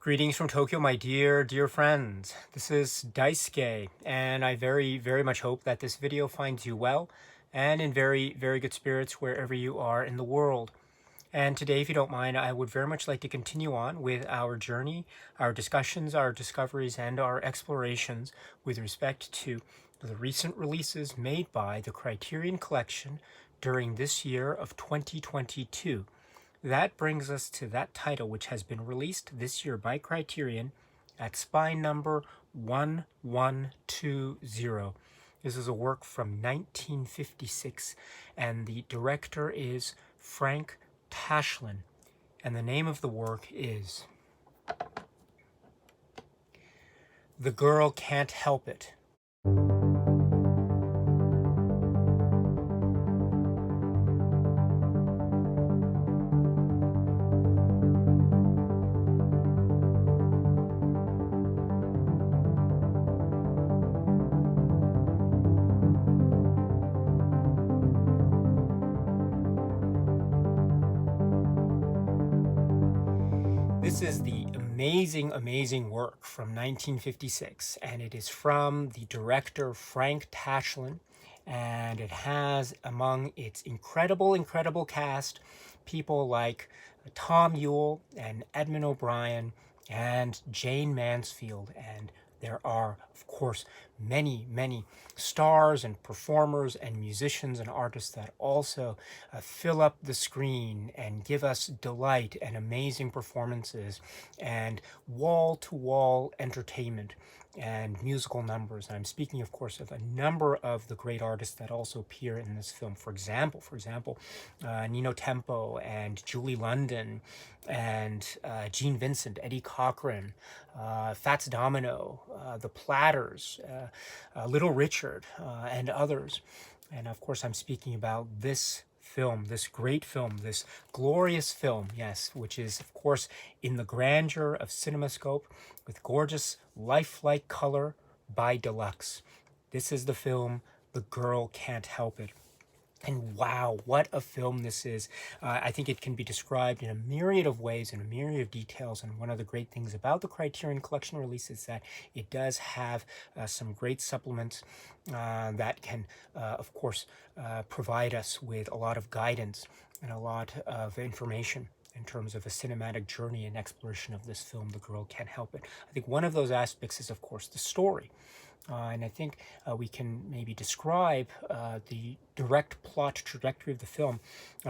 Greetings from Tokyo, my dear friends. This is Daisuke, and I very much hope that this video finds you well and in very good spirits wherever you are in the world. And today, if you don't mind, I would very much like to continue on with our journey, our discussions, our discoveries, and our explorations with respect to the recent releases made by the Criterion Collection during this year of 2022. That brings us to that title, which has been released this year by Criterion at spine number 1120. This is a work from 1956, and the director is Frank Tashlin, and the name of the work is The Girl Can't Help It. This is the amazing work from 1956, and it is from the director Frank Tashlin, and it has among its incredible cast people like Tom Ewell and Edmund O'Brien and Jane Mansfield, and there are, of course, many stars and performers and musicians and artists that also fill up the screen and give us delight and amazing performances and wall-to-wall entertainment and musical numbers. And I'm speaking, of course, of a number of the great artists that also appear in this film. For example, Nino Tempo and Julie London and Gene Vincent, Eddie Cochran, Fats Domino, The Platters, Little Richard, and others. And of course, I'm speaking about this film, this great film, this glorious film, yes, which is, of course, in the grandeur of CinemaScope with gorgeous lifelike color by Deluxe. This is the film, The Girl Can't Help It. And wow, what a film this is. I think it can be described in a myriad of ways, in a myriad of details. And one of the great things about the Criterion Collection release is that it does have some great supplements that can, of course, provide us with a lot of guidance and a lot of information in terms of a cinematic journey and exploration of this film, The Girl Can't Help It. I think one of those aspects is, of course, the story. And I think we can maybe describe the direct plot trajectory of the film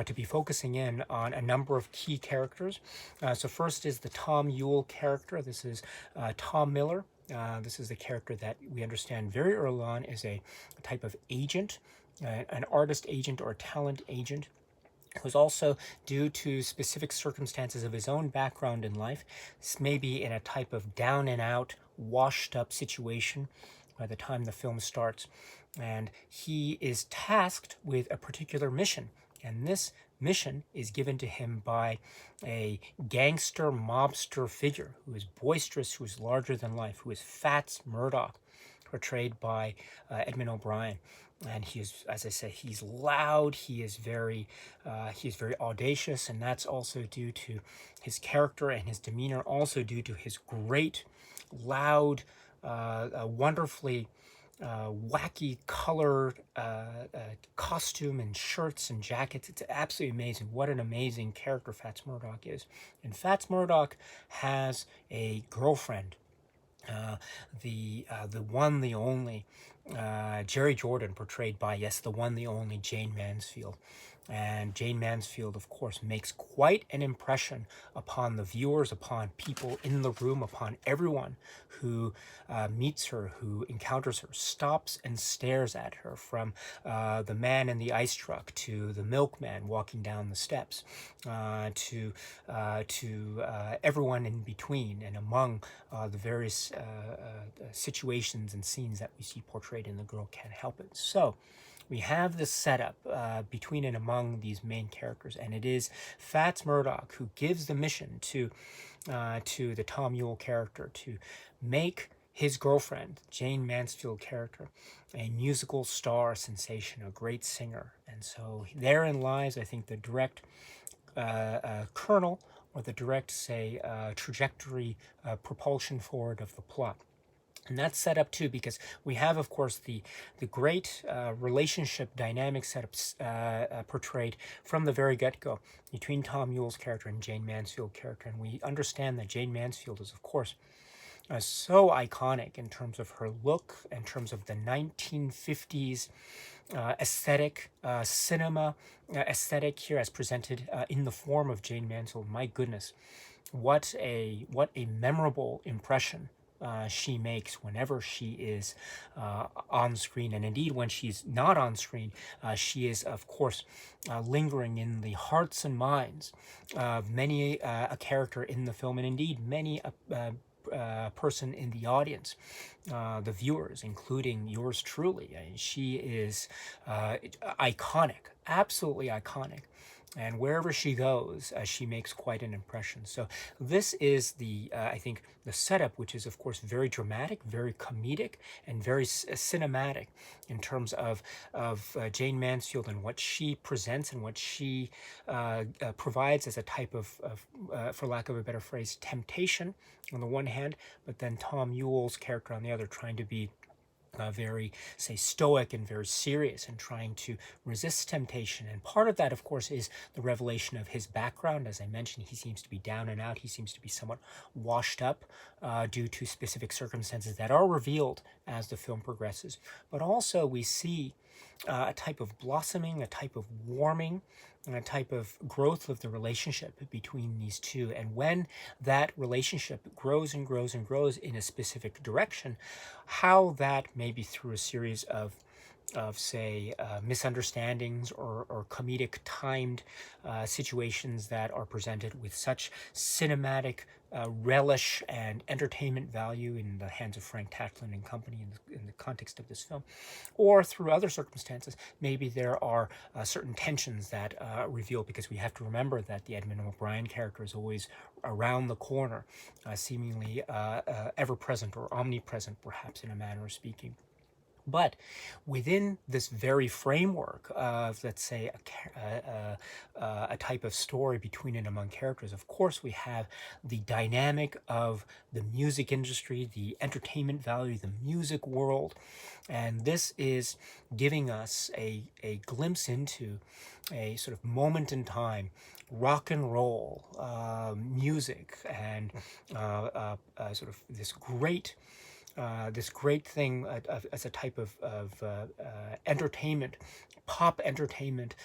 to be focusing in on a number of key characters. So first is the Tom Ewell character. This is Tom Miller. This is the character that we understand very early on is a type of agent, an artist agent or a talent agent, who's also, due to specific circumstances of his own background in life, may be in a type of down and out, washed up situation by the time the film starts. And he is tasked with a particular mission. And this mission is given to him by a gangster mobster figure who is boisterous, who is larger than life, who is Fats Murdoch, portrayed by Edmund O'Brien. And he is, as I said, he's loud, he is very audacious, and that's also due to his character and his demeanor, also due to his great, loud, wonderfully wacky colored costume and shirts and jackets. It's absolutely amazing. What an amazing character Fats Murdoch is. And Fats Murdoch has a girlfriend, the one, the only, Jerry Jordan, portrayed by, yes, the one, the only Jane Mansfield. And Jane Mansfield, of course, makes quite an impression upon the viewers, upon people in the room, upon everyone who meets her, who encounters her, stops and stares at her, from the man in the ice truck to the milkman walking down the steps, to everyone in between and among the various situations and scenes that we see portrayed in The Girl Can't Help It. So we have this setup between and among these main characters, and it is Fats Murdoch who gives the mission to the Tom Ewell character to make his girlfriend, Jane Mansfield character, a musical star sensation, a great singer. And so therein lies, I think, the direct kernel or the direct, say, trajectory, propulsion forward of the plot. And that's set up too because we have, of course, the great relationship dynamic setups portrayed from the very get-go between Tom Yule's character and Jane Mansfield's character. And we understand that Jane Mansfield is, of course, so iconic in terms of her look, in terms of the 1950s aesthetic, cinema aesthetic here as presented in the form of Jane Mansfield. My goodness, what a memorable impression she makes whenever she is on screen, and indeed when she's not on screen, she is, of course, lingering in the hearts and minds of many a character in the film, and indeed many person in the audience, the viewers, including yours truly. She is iconic, absolutely iconic. And wherever she goes, she makes quite an impression. So this is the, I think, the setup, which is, of course, very dramatic, very comedic, and very cinematic in terms of Jane Mansfield and what she presents and what she provides as a type of, for lack of a better phrase, temptation on the one hand, but then Tom Yule's character on the other, trying to be very, say, stoic and very serious and trying to resist temptation. And part of that, of course, is the revelation of his background. As I mentioned, he seems to be down and out. He seems to be somewhat washed up due to specific circumstances that are revealed as the film progresses. But also we see a type of blossoming, a type of warming, and a type of growth of the relationship between these two. And when that relationship grows and grows and grows in a specific direction, how that maybe through a series of say, misunderstandings or comedic timed situations that are presented with such cinematic relish and entertainment value in the hands of Frank Tashlin and company in the context of this film, or through other circumstances, maybe there are certain tensions that reveal, because we have to remember that the Edmund O'Brien character is always around the corner, seemingly ever-present or omnipresent, perhaps, in a manner of speaking. But within this very framework of, let's say, a type of story between and among characters, of course, we have the dynamic of the music industry, the entertainment value, the music world. And this is giving us a glimpse into a sort of moment in time, rock and roll music, and sort of this great thing as a type of entertainment, pop entertainment,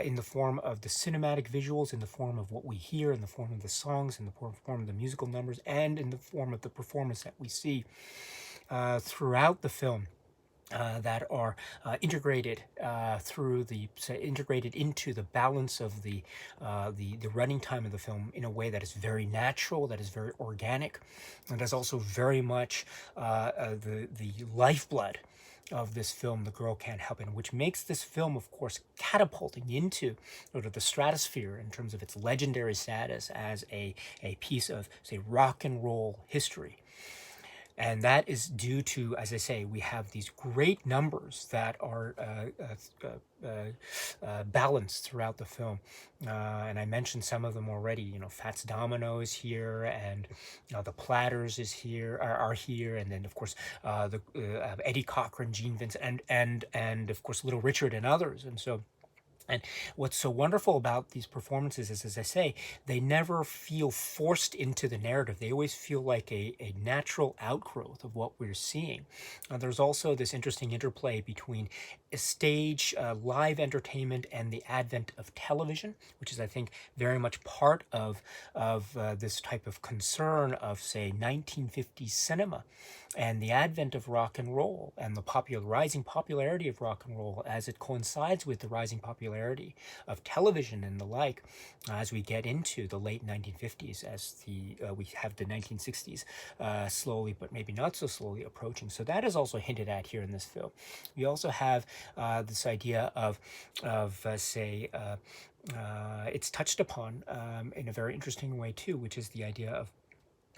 in the form of the cinematic visuals, in the form of what we hear, in the form of the songs, in the form of the musical numbers, and in the form of the performance that we see throughout the film. That are integrated integrated into the balance of the running time of the film in a way that is very natural, that is very organic, and is also very much the lifeblood of this film, The Girl Can't Help It, which makes this film, of course, catapulting into sort of the stratosphere in terms of its legendary status as a piece of, say, rock and roll history. And that is due to, as I say, we have these great numbers that are balanced throughout the film. And I mentioned some of them already. You know, Fats Domino is here, and the Platters is here, are here, and then of course Eddie Cochran, Gene Vincent, and of course Little Richard and others. And so. And what's so wonderful about these performances is, as I say, they never feel forced into the narrative. They always feel like a natural outgrowth of what we're seeing. There's also this interesting interplay between stage, live entertainment, and the advent of television, which is, I think, very much part of this type of concern of, say, 1950s cinema, and the advent of rock and roll, and the rising popularity of rock and roll as it coincides with the rising popularity of television and the like, as we get into the late 1950s, as we have the 1960s slowly, but maybe not so slowly, approaching. So that is also hinted at here in this film. We also have this idea of say, it's touched upon in a very interesting way too, which is the idea of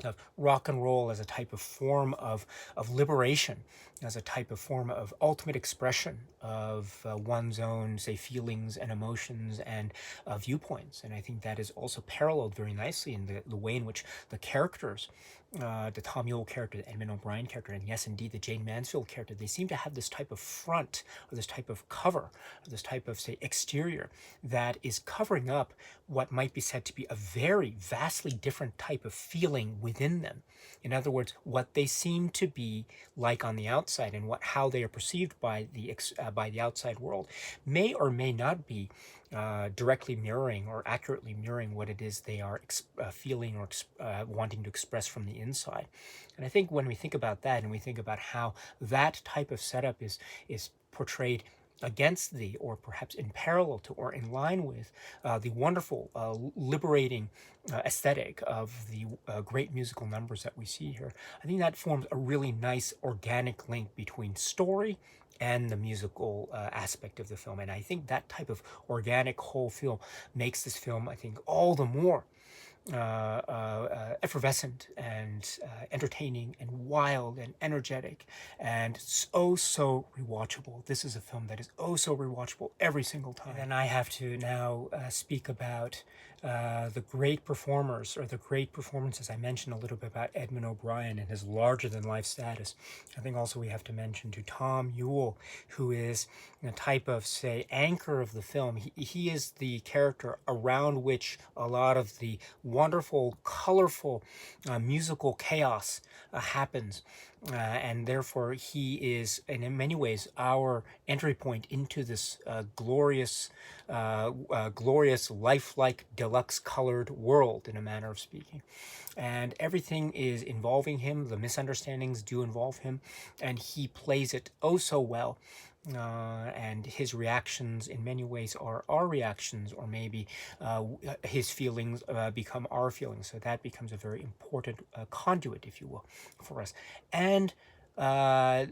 of rock and roll as a type of form of liberation, as a type of form of ultimate expression of one's own, say, feelings and emotions and viewpoints. And I think that is also paralleled very nicely in the way in which the characters, the Tom Yule character, the Edmund O'Brien character, and yes, indeed, the Jane Mansfield character, they seem to have this type of front, or this type of cover, or this type of, say, exterior that is covering up what might be said to be a very vastly different type of feeling within them. In other words, what they seem to be like on the outside and how they are perceived by the outside world may or may not be directly mirroring or accurately mirroring what it is they are feeling or wanting to express from the inside. And I think when we think about that, and we think about how that type of setup is portrayed against the, or perhaps in parallel to, or in line with the wonderful, liberating aesthetic of the great musical numbers that we see here, I think that forms a really nice organic link between story and the musical aspect of the film. And I think that type of organic whole feel makes this film, I think, all the more effervescent and entertaining and wild and energetic and so rewatchable. This is a film that is so rewatchable every single time. And I have to now speak about the great performers, or the great performances. I mentioned a little bit about Edmund O'Brien and his larger-than-life status. I think also we have to mention to Tom Yule, who is a type of, say, anchor of the film. He is the character around which a lot of the wonderful, colorful musical chaos happens. And therefore he is, and in many ways, our entry point into this glorious, lifelike, deluxe-colored world, in a manner of speaking. And everything is involving him. The misunderstandings do involve him, and he plays it so well. And his reactions in many ways are our reactions, or maybe his feelings become our feelings. So that becomes a very important conduit, if you will, for us. And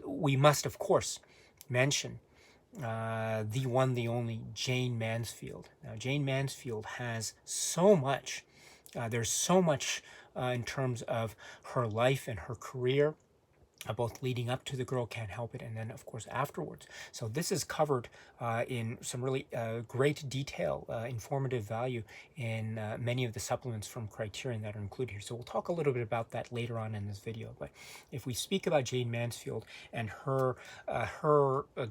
we must, of course, mention the one, the only Jane Mansfield. Now, Jane Mansfield has so much. There's so much in terms of her life and her career, both leading up to The Girl Can't Help It and then, of course, afterwards. So this is covered in some really great detail, informative value in many of the supplements from Criterion that are included here. So we'll talk a little bit about that later on in this video. But if we speak about Jane Mansfield and her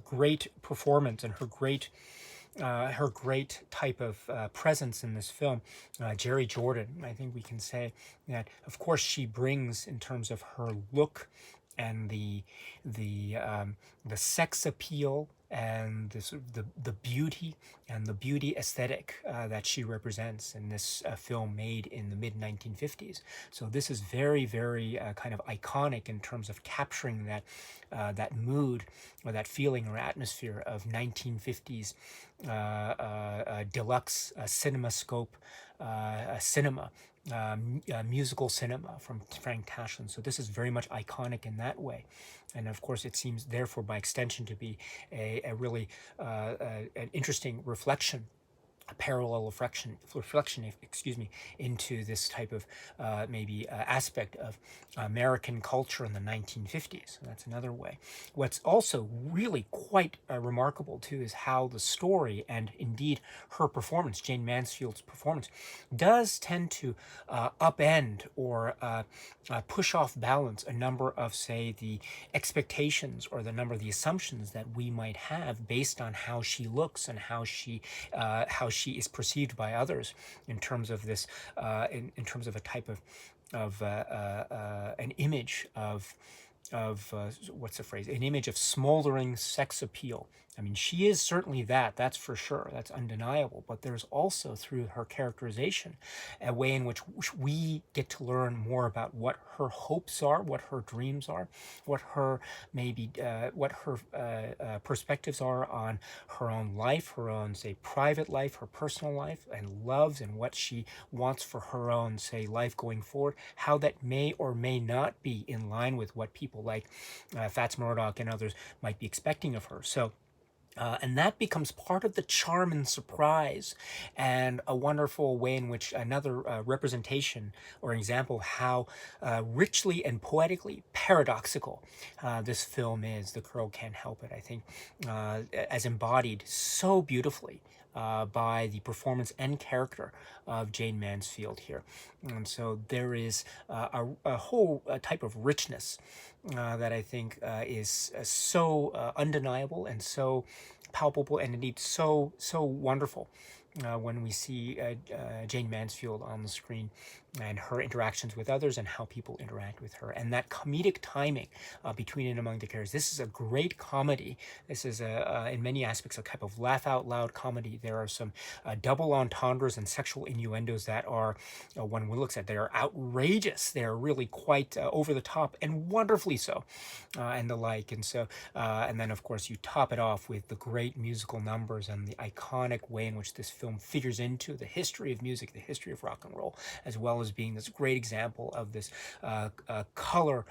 great performance and her great type of presence in this film, Jerry Jordan, I think we can say that, of course, she brings, in terms of her look and the sex appeal and the beauty and the beauty aesthetic that she represents in this film made in the mid-1950s. So this is very, very kind of iconic in terms of capturing that mood, or that feeling or atmosphere of 1950s deluxe cinemascope cinema. Musical cinema from Frank Tashlin. So this is very much iconic in that way. And of course, it seems, therefore, by extension, to be a really an interesting reflection, a parallel reflection, excuse me, into this type of maybe aspect of American culture in the 1950s. So that's another way. What's also really quite remarkable, too, is how the story, and indeed her performance, Jane Mansfield's performance, does tend to upend or push off balance a number of, say, the expectations or the number of the assumptions that we might have based on how she looks and how she is perceived by others, in terms of this, in terms of a type of an image of what's the phrase? An image of smoldering sex appeal. I mean, she is certainly that's for sure, that's undeniable, but there's also, through her characterization, a way in which we get to learn more about what her hopes are, what her dreams are, what her perspectives are on her own life, her own, say, private life, her personal life, and loves, and what she wants for her own, say, life going forward, how that may or may not be in line with what people like Fats Murdoch and others might be expecting of her. So And that becomes part of the charm and surprise, and a wonderful way in which another representation or example how richly and poetically paradoxical this film is. The Girl Can't Help It, I think, as embodied so beautifully by the performance and character of Jane Mansfield here. And so there is a whole type of richness that I think is so undeniable and so palpable and indeed so wonderful when we see Jane Mansfield on the screen and her interactions with others and how people interact with her, and that comedic timing between and among the characters. This is a great comedy. This is in many aspects a type of laugh out loud comedy. There are some double entendres and sexual innuendos that are, when one looks at, they are outrageous. They are really quite over the top and wonderfully so, and the like. And so, and then of course you top it off with the great musical numbers and the iconic way in which this film figures into the history of music, the history of rock and roll, as well as being this great example of this color,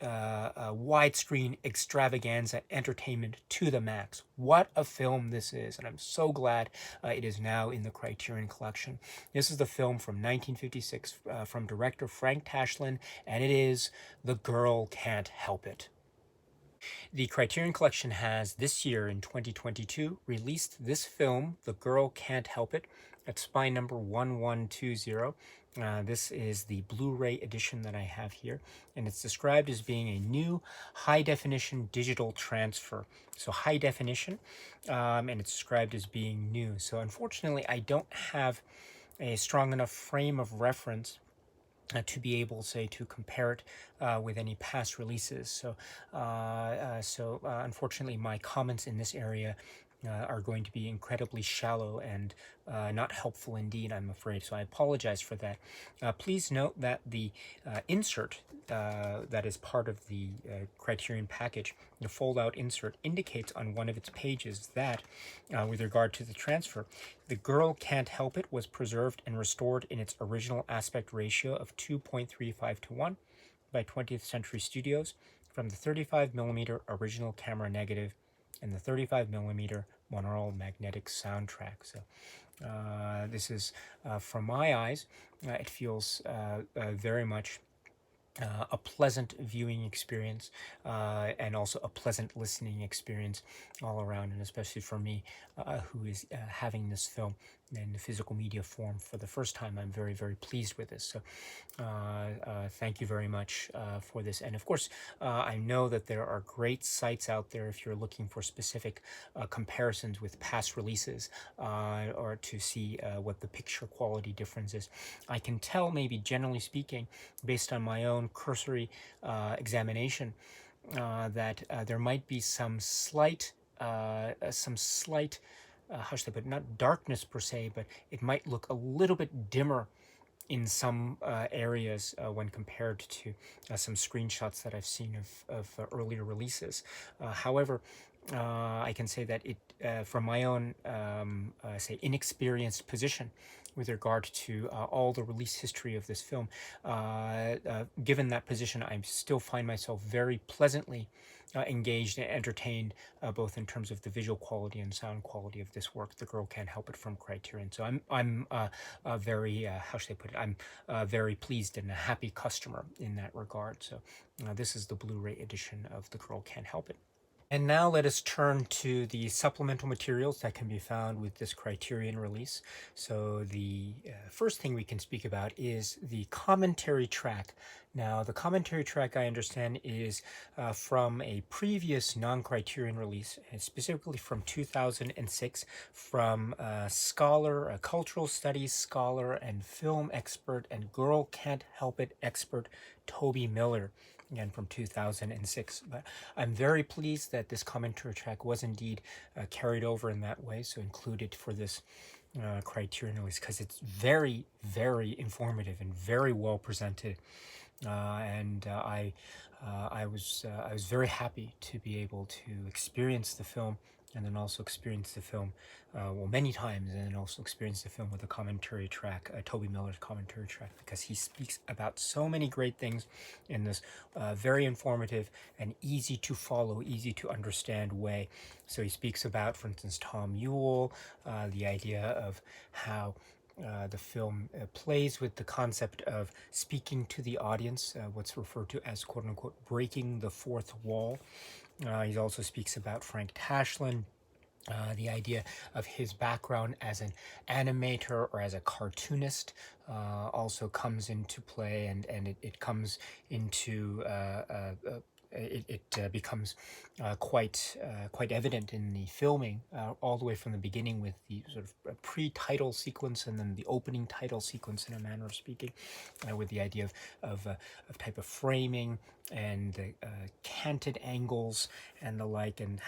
widescreen extravaganza entertainment to the max. What a film this is, and I'm so glad it is now in the Criterion Collection. This is the film from 1956 from director Frank Tashlin, and it is The Girl Can't Help It. The Criterion Collection has this year in 2022 released this film, The Girl Can't Help It. It's spine number 1120. This is the Blu-ray edition that I have here, and it's described as being a new high-definition digital transfer. So high definition, and it's described as being new. So unfortunately, I don't have a strong enough frame of reference to be able, say, to compare it with any past releases. So, unfortunately, my comments in this area are going to be incredibly shallow and not helpful indeed, I'm afraid. So I apologize for that. Please note that the insert that is part of the Criterion package, the fold-out insert, indicates on one of its pages that, with regard to the transfer, The Girl Can't Help It was preserved and restored in its original aspect ratio of 2.35 to 1 by 20th Century Studios from the 35mm original camera negative and the 35mm monaural magnetic soundtrack. So this is, from my eyes, it feels very much a pleasant viewing experience and also a pleasant listening experience all around, and especially for me, who is having this film in the physical media form for the first time. I'm very, very pleased with this. So thank you very much for this. And of course, I know that there are great sites out there if you're looking for specific comparisons with past releases or to see what the picture quality difference is. I can tell, maybe generally speaking, based on my own cursory examination, that there might be some slight how should I put it, not darkness per se, but it might look a little bit dimmer in some areas when compared to some screenshots that I've seen of earlier releases. However, I can say that it, from my own, say, inexperienced position with regard to all the release history of this film, given that position, I still find myself very pleasantly engaged and entertained, both in terms of the visual quality and sound quality of this work, The Girl Can't Help It from Criterion. So I'm very, how should I put it, I'm very pleased and a happy customer in that regard. So this is the Blu-ray edition of The Girl Can't Help It. And now let us turn to the supplemental materials that can be found with this Criterion release. So the first thing we can speak about is the commentary track. Now, the commentary track, I understand, is from a previous non-Criterion release, and specifically from 2006, from a scholar, a cultural studies scholar and film expert and Girl Can't Help It expert, Toby Miller. Again, from 2006. But I'm very pleased that this commentary track was indeed carried over in that way, so included for this Criterion release, because it's very, very informative and very well presented. I was very happy to be able to experience the film and then also experienced the film, well, many times, and then also experienced the film with a commentary track, Toby Miller's commentary track, because he speaks about so many great things in this very informative and easy to follow, easy to understand way. So he speaks about, for instance, Tom Ewell, the idea of how the film plays with the concept of speaking to the audience, what's referred to as quote unquote breaking the fourth wall. He also speaks about Frank Tashlin, the idea of his background as an animator or as a cartoonist also comes into play, and it comes into it becomes quite evident in the filming, all the way from the beginning with the sort of pre-title sequence and then the opening title sequence, in a manner of speaking, with the idea of type of framing and the canted angles and the like. And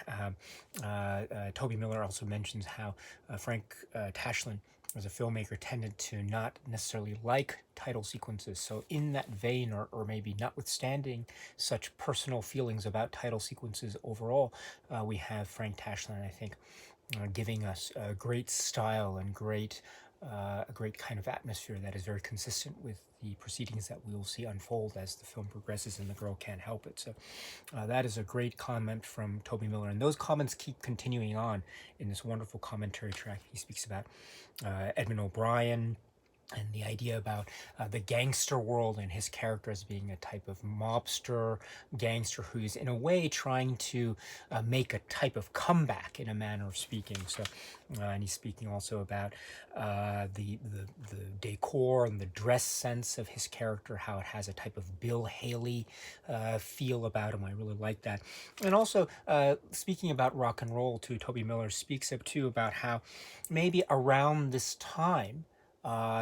Toby Miller also mentions how Frank Tashlin, as a filmmaker, tended to not necessarily like title sequences. So in that vein, or maybe notwithstanding such personal feelings about title sequences overall, we have Frank Tashlin, I think, giving us a great style and a great kind of atmosphere that is very consistent with the proceedings that we will see unfold as the film progresses and The Girl Can't Help It. So that is a great comment from Toby Miller, and those comments keep continuing on in this wonderful commentary track. He speaks about Edmund O'Brien and the idea about the gangster world and his character as being a type of mobster gangster who's in a way trying to make a type of comeback, in a manner of speaking. So and he's speaking also about the decor and the dress sense of his character, how it has a type of Bill Haley feel about him. I really like that. And also speaking about rock and roll too, Toby Miller speaks up too about how maybe around this time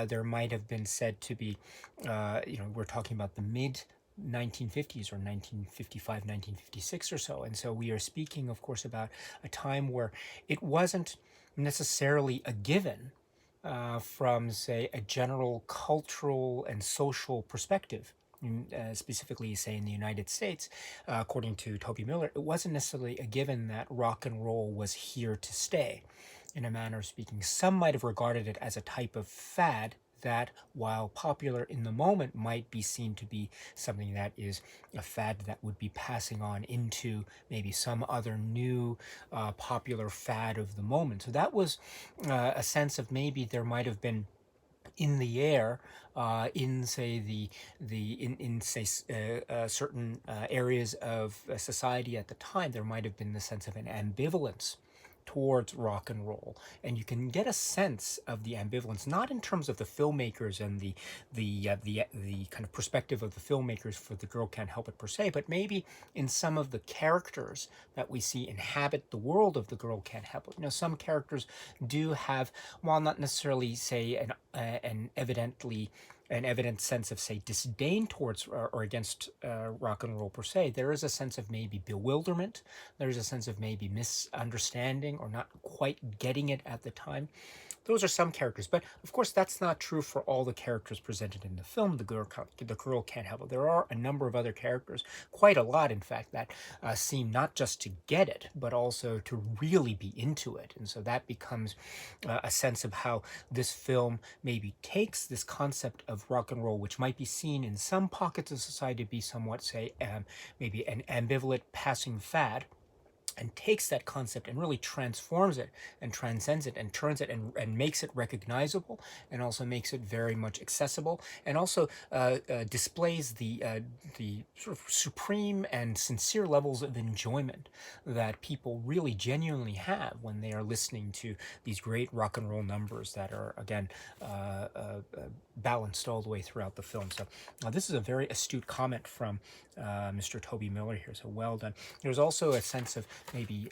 there might have been said to be, we're talking about the mid 1950s or 1955, 1956 or so. And so we are speaking, of course, about a time where it wasn't necessarily a given from, say, a general cultural and social perspective. Specifically, say, in the United States, according to Toby Miller, it wasn't necessarily a given that rock and roll was here to stay, in a manner of speaking. Some might have regarded it as a type of fad that, while popular in the moment, might be seen to be something that is a fad that would be passing on into maybe some other new popular fad of the moment. So that was a sense of maybe there might have been in the air, in say certain areas of society at the time. There might have been the sense of an ambivalence towards rock and roll, and you can get a sense of the ambivalence not in terms of the filmmakers and the kind of perspective of the filmmakers for The Girl Can't Help It per se, but maybe in some of the characters that we see inhabit the world of The Girl Can't Help It. Some characters do have, while not necessarily say an evident sense of, say, disdain towards or against rock and roll per se, there is a sense of maybe bewilderment. There's a sense of maybe misunderstanding or not quite getting it at the time. Those are some characters, but of course that's not true for all the characters presented in the film, The Girl Can't Help It. There are a number of other characters, quite a lot in fact, that seem not just to get it, but also to really be into it. And so that becomes a sense of how this film maybe takes this concept of rock and roll, which might be seen in some pockets of society to be somewhat, say, maybe an ambivalent passing fad, and takes that concept and really transforms it and transcends it and turns it and makes it recognizable, and also makes it very much accessible, and also displays the sort of supreme and sincere levels of enjoyment that people really genuinely have when they are listening to these great rock and roll numbers that are, again, balanced all the way throughout the film. So this is a very astute comment from Mr. Toby Miller here, so well done. There's also a sense of maybe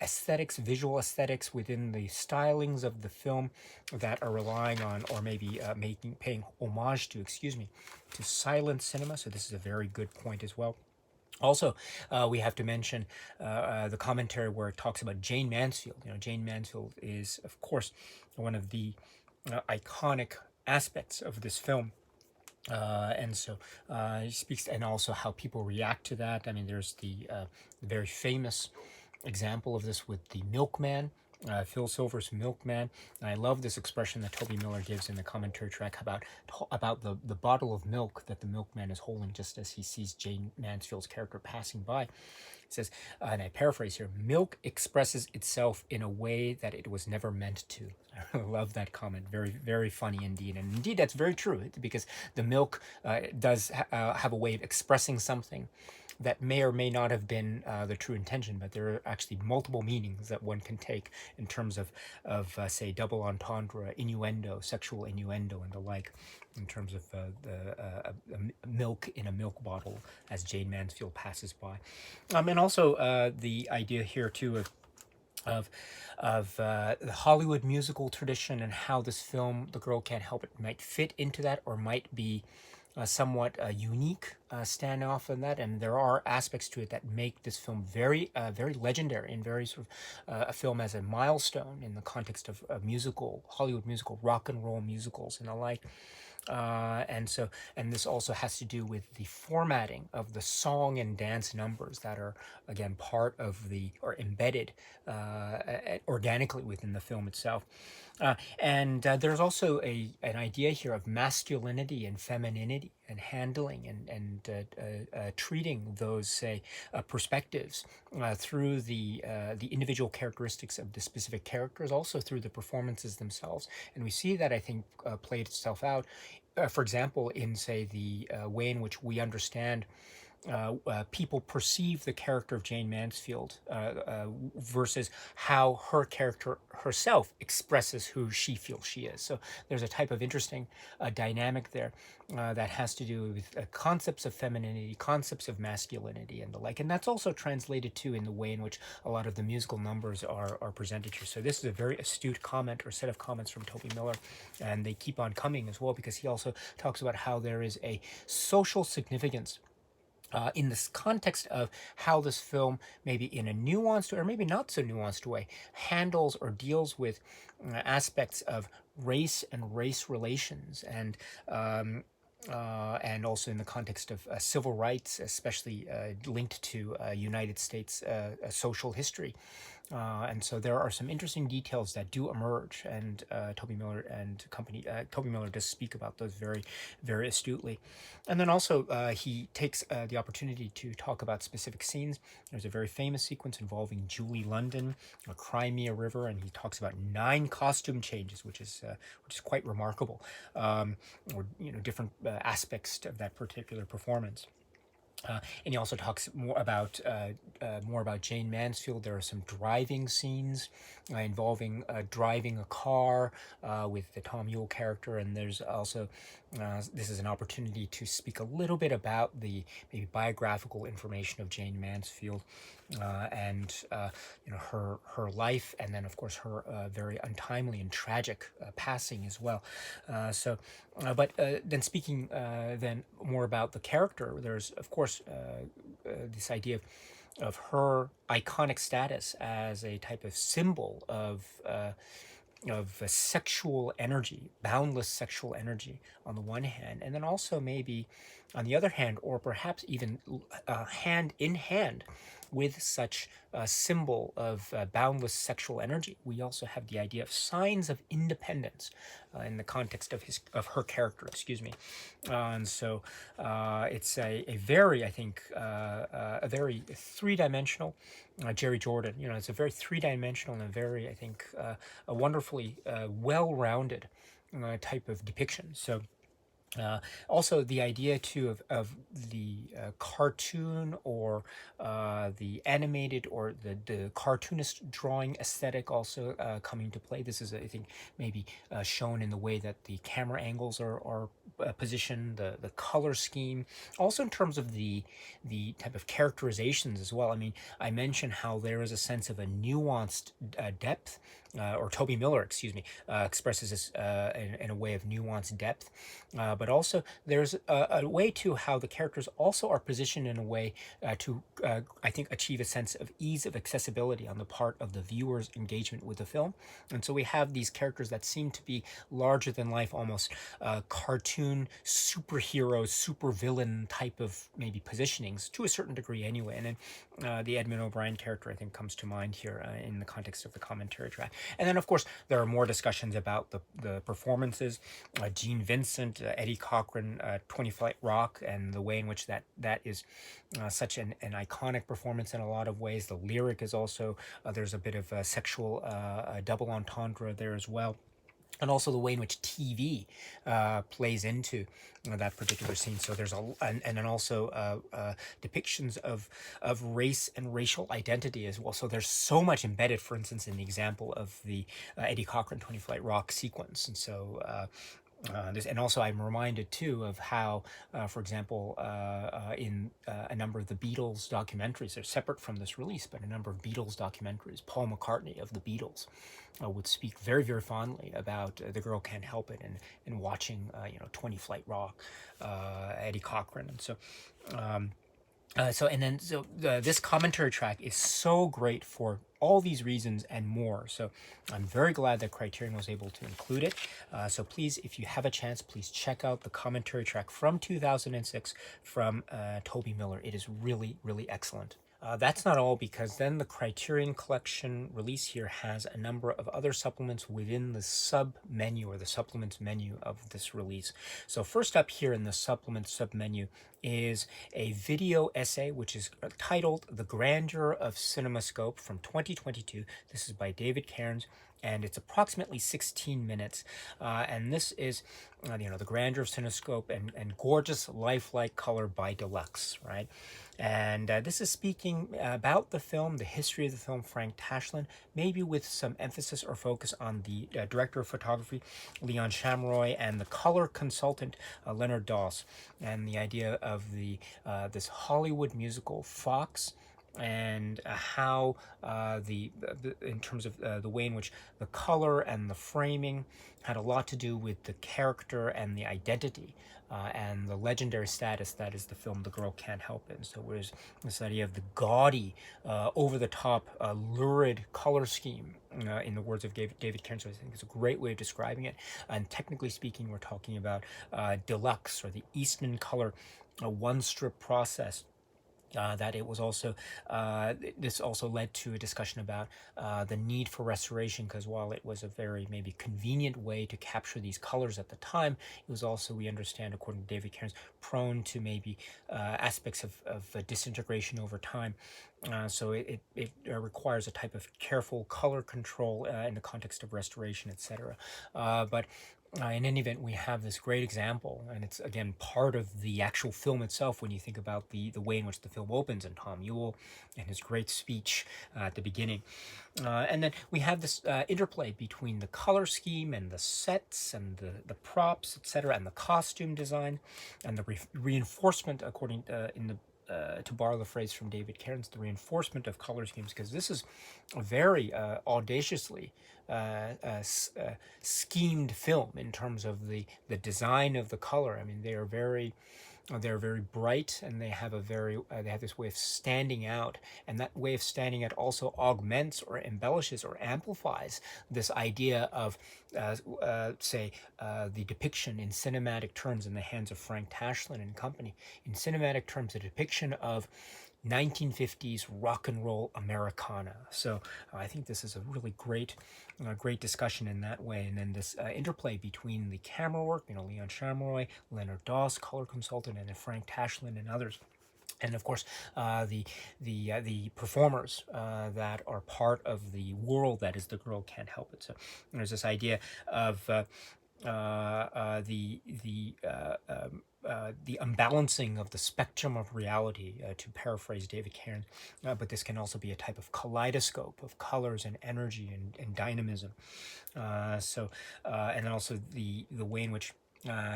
aesthetics, visual aesthetics within the stylings of the film that are relying on, or maybe paying homage to, to silent cinema. So this is a very good point as well. Also, we have to mention the commentary where it talks about Jane Mansfield. Jane Mansfield is, of course, one of the iconic aspects of this film. And so he speaks, and also how people react to that. I mean, there's the very famous example of this with the milkman, Phil Silver's Milkman. And I love this expression that Toby Miller gives in the commentary track about the bottle of milk that the milkman is holding just as he sees Jane Mansfield's character passing by. It says, and I paraphrase here, milk expresses itself in a way that it was never meant to. I love that comment. Very, very funny indeed. And indeed, that's very true, because the milk does have a way of expressing something that may or may not have been the true intention, but there are actually multiple meanings that one can take in terms of say, double entendre, innuendo, sexual innuendo, and the like, in terms of the milk in a milk bottle as Jane Mansfield passes by. And also the idea here, too, of the Hollywood musical tradition and how this film, The Girl Can't Help It, might fit into that or might be somewhat unique standoff in that, and there are aspects to it that make this film very, very legendary and very sort of a film as a milestone in the context of musical, Hollywood musical, rock and roll musicals and the like. And this also has to do with the formatting of the song and dance numbers that are, again, part of or embedded organically within the film itself. And there's also an idea here of masculinity and femininity and handling and treating those, say, perspectives through the individual characteristics of the specific characters, also through the performances themselves. And we see that, I think, played itself out, for example, in, say, the way in which we understand people perceive the character of Jane Mansfield versus how her character herself expresses who she feels she is. So there's a type of interesting dynamic there that has to do with concepts of femininity, concepts of masculinity, and the like. And that's also translated too in the way in which a lot of the musical numbers are presented here. So this is a very astute comment or set of comments from Toby Miller, and they keep on coming as well, because he also talks about how there is a social significance in this context of how this film, maybe in a nuanced or maybe not so nuanced way, handles or deals with aspects of race and race relations, and also in the context of civil rights, especially linked to United States social history. And so there are some interesting details that do emerge, and Toby Miller and company, Toby Miller does speak about those very, very astutely. And then also he takes the opportunity to talk about specific scenes. There's a very famous sequence involving Julie London, a Crimea River, and he talks about 9 costume changes, which is quite remarkable, or different aspects of that particular performance. And he also talks more about Jane Mansfield. There are some driving scenes involving driving a car with the Tom Yule character, and there's also this is an opportunity to speak a little bit about the maybe biographical information of Jane Mansfield and her life, and then of course her very untimely and tragic passing as well. But then speaking then more about the character, there's of course this idea of her iconic status as a type of symbol of sexual energy, boundless sexual energy on the one hand, and then also maybe on the other hand, or perhaps even hand in hand with such a symbol of boundless sexual energy, we also have the idea of signs of independence in the context of her character. Excuse me, and so it's a very, I think, a very three-dimensional. Jerry Jordan, it's a very three-dimensional and a very, I think, a wonderfully well-rounded type of depiction. So. Also, the idea too of the cartoon or the animated or the cartoonist drawing aesthetic also coming to play. This is, I think, maybe shown in the way that the camera angles are positioned, the color scheme, also in terms of the type of characterizations as well. I mean, I mentioned how there is a sense of a nuanced depth or Toby Miller, excuse me, expresses this in a way of nuanced depth. But also, there's a way to how the characters also are positioned in a way to, I think, achieve a sense of ease of accessibility on the part of the viewer's engagement with the film. And so we have these characters that seem to be larger than life, almost cartoon superhero, supervillain type of maybe positionings to a certain degree anyway. And then the Edmund O'Brien character, I think, comes to mind here in the context of the commentary track. And then, of course, there are more discussions about the performances. Gene Vincent, Eddie Cochran, 20 Flight Rock, and the way in which that is such an iconic performance in a lot of ways. The lyric is also, there's a bit of a sexual double entendre there as well. And also the way in which TV plays into that particular scene. So there's and then also depictions of race and racial identity as well. So there's so much embedded, for instance, in the example of the Eddie Cochran 20 Flight Rock sequence. And so and also I'm reminded too of how, for example, in a number of the Beatles documentaries, they're separate from this release, but a number of Beatles documentaries, Paul McCartney of the Beatles would speak very, very fondly about The Girl Can't Help It, and watching, 20 Flight Rock, Eddie Cochran. And so, this commentary track is so great for all these reasons and more. So I'm very glad that Criterion was able to include it. So please, if you have a chance, please check out the commentary track from 2006 from Toby Miller. It is really, really excellent. That's not all, because then the Criterion Collection release here has a number of other supplements within the sub-menu or the supplements menu of this release. So first up here in the supplement sub-menu is a video essay which is titled The Grandeur of CinemaScope from 2022. This is by David Cairns, and it's approximately 16 minutes. And this is, The Grandeur of CinemaScope and Gorgeous Lifelike Color by Deluxe, right? And this is speaking about the film, the history of the film, Frank Tashlin, maybe with some emphasis or focus on the director of photography, Leon Shamroy, and the color consultant, Leonard Doss, and the idea of this Hollywood musical, Fox, and how in terms of the way in which the color and the framing had a lot to do with the character and the identity and the legendary status that is the film The Girl Can't Help It. So there's this idea of the gaudy, over-the-top, lurid color scheme, in the words of David Cairns. So I think it's a great way of describing it. And technically speaking, we're talking about deluxe, or the Eastman color one-strip process. That it was also, this also led to a discussion about the need for restoration, because while it was a very maybe convenient way to capture these colors at the time, it was also, we understand, according to David Cairns, prone to maybe aspects of disintegration over time. So it requires a type of careful color control in the context of restoration, etc. But in any event, we have this great example, and it's, again, part of the actual film itself when you think about the way in which the film opens, and Tom Ewell and his great speech at the beginning. And then we have this interplay between the color scheme and the sets and the props, etc., and the costume design and the reinforcement, according to borrow the phrase from David Cairns, the reinforcement of color schemes, because this is a very audaciously schemed film in terms of the design of the color. I mean, they're very bright, and they have this way of standing out, and that way of standing out also augments or embellishes or amplifies this idea of the depiction in cinematic terms in the hands of Frank Tashlin and company. In cinematic terms, the depiction of 1950s rock and roll Americana. So I think this is a really great discussion in that way. And then this interplay between the camera work, Leon Shamroy, Leonard Doss, color consultant, and then Frank Tashlin and others. And of course, the performers that are part of the world that is The Girl Can't Help It. So there's this idea of the unbalancing of the spectrum of reality, to paraphrase David Cairns, but this can also be a type of kaleidoscope of colors and energy and dynamism. And then also the way in which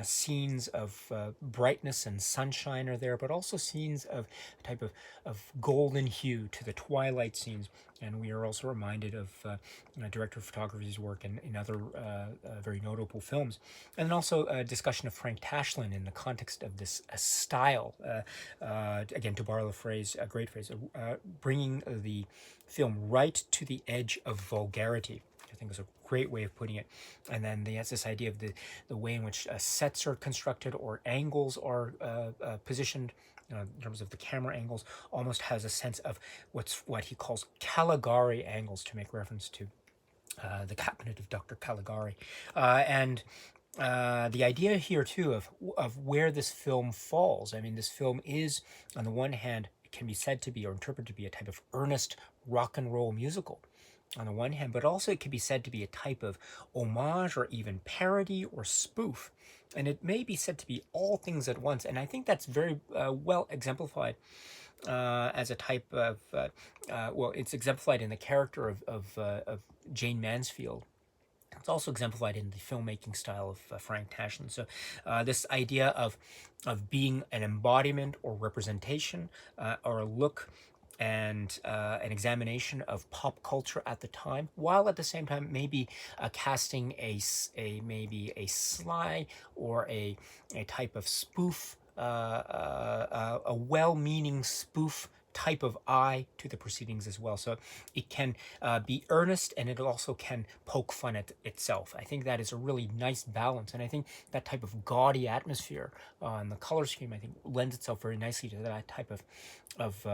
scenes of brightness and sunshine are there, but also scenes of a type of golden hue to the twilight scenes. And we are also reminded of director of photography's work in other very notable films. And then also a discussion of Frank Tashlin in the context of this style. Again, to borrow a phrase, a great phrase, bringing the film right to the edge of vulgarity. I think is a great way of putting it. And then there's this idea of the way in which sets are constructed or angles are positioned in terms of the camera angles, almost has a sense of what he calls Caligari angles, to make reference to the cabinet of Dr. Caligari. And the idea here too of where this film falls. I mean, this film is, on the one hand, it can be said to be or interpreted to be a type of earnest rock and roll musical on the one hand, but also it can be said to be a type of homage or even parody or spoof. And it may be said to be all things at once. And I think that's very well exemplified as a type of, well, it's exemplified in the character of Jane Mansfield. It's also exemplified in the filmmaking style of Frank Tashlin. So this idea of being an embodiment or representation or a look and an examination of pop culture at the time, while at the same time maybe casting maybe a sly or a type of spoof, a well-meaning spoof type of eye to the proceedings as well. So it can be earnest, and it also can poke fun at itself. I think that is a really nice balance, and I think that type of gaudy atmosphere on the color scheme, I think, lends itself very nicely to that type of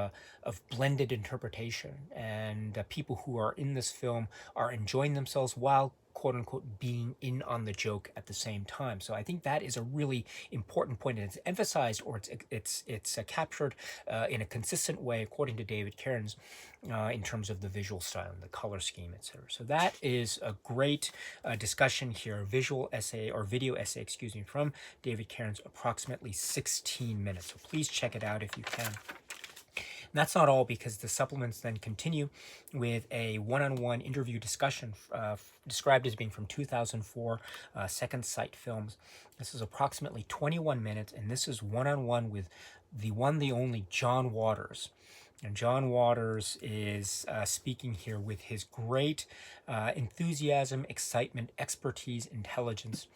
blended interpretation. And people who are in this film are enjoying themselves while quote unquote being in on the joke at the same time. So I think that is a really important point, and it's emphasized or it's captured in a consistent way, according to David Cairns, in terms of the visual style and the color scheme, etc. So that is a great discussion here, visual essay or video essay, excuse me, from David Cairns, approximately 16 minutes. So please check it out if you can. And that's not all, because the supplements then continue with a one-on-one interview discussion described as being from 2004 Second Sight Films. This is approximately 21 minutes, and this is one-on-one with the one, the only John Waters. And John Waters is speaking here with his great enthusiasm, excitement, expertise, intelligence,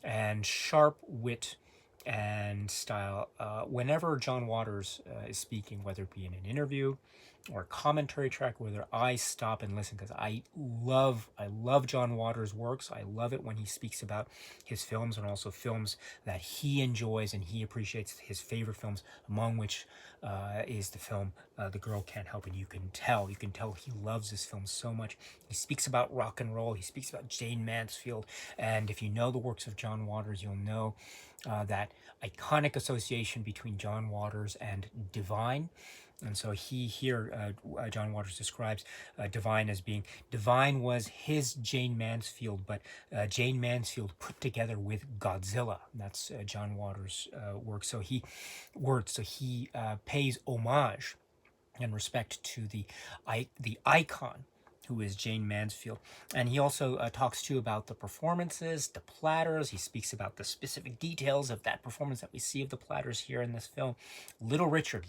and sharp wit and style. Whenever John Waters is speaking, whether it be in an interview or a commentary track, whether I stop and listen, because I love John Waters' works. I love it when he speaks about his films, and also films that he enjoys and he appreciates, his favorite films, among which is the film The Girl Can't Help It. You can tell he loves this film so much. He speaks about rock and roll, he speaks about Jane Mansfield, and if you know the works of John Waters, you'll know that iconic association between John Waters and Divine. And so John Waters describes Divine as being, Divine was his Jane Mansfield, but Jane Mansfield put together with Godzilla. That's John Waters' work. So he pays homage and respect to the icon who is Jane Mansfield. And he also talks too about the performances, the platters. He speaks about the specific details of that performance that we see of the platters here in this film. Little Richard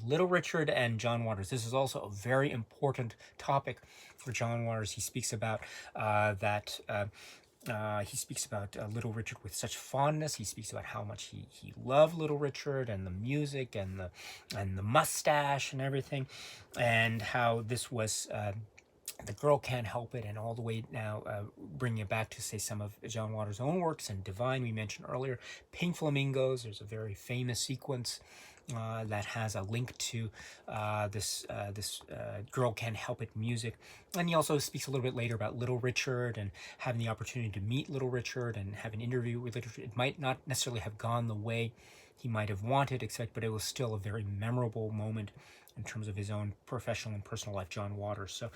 and John Waters. This is also a very important topic for John Waters. He speaks about he speaks about Little Richard with such fondness. He speaks about how much he loved Little Richard, and the music and the mustache and everything, and how this was The Girl Can't Help It, and all the way now bringing it back to, say, some of John Waters' own works. And Divine, we mentioned earlier. Pink Flamingos, there's a very famous sequence that has a link to this Girl Can't Help It music. And he also speaks a little bit later about Little Richard and having the opportunity to meet Little Richard and have an interview with Little Richard. It might not necessarily have gone the way he might have wanted, but it was still a very memorable moment in terms of his own professional and personal life, John Waters. So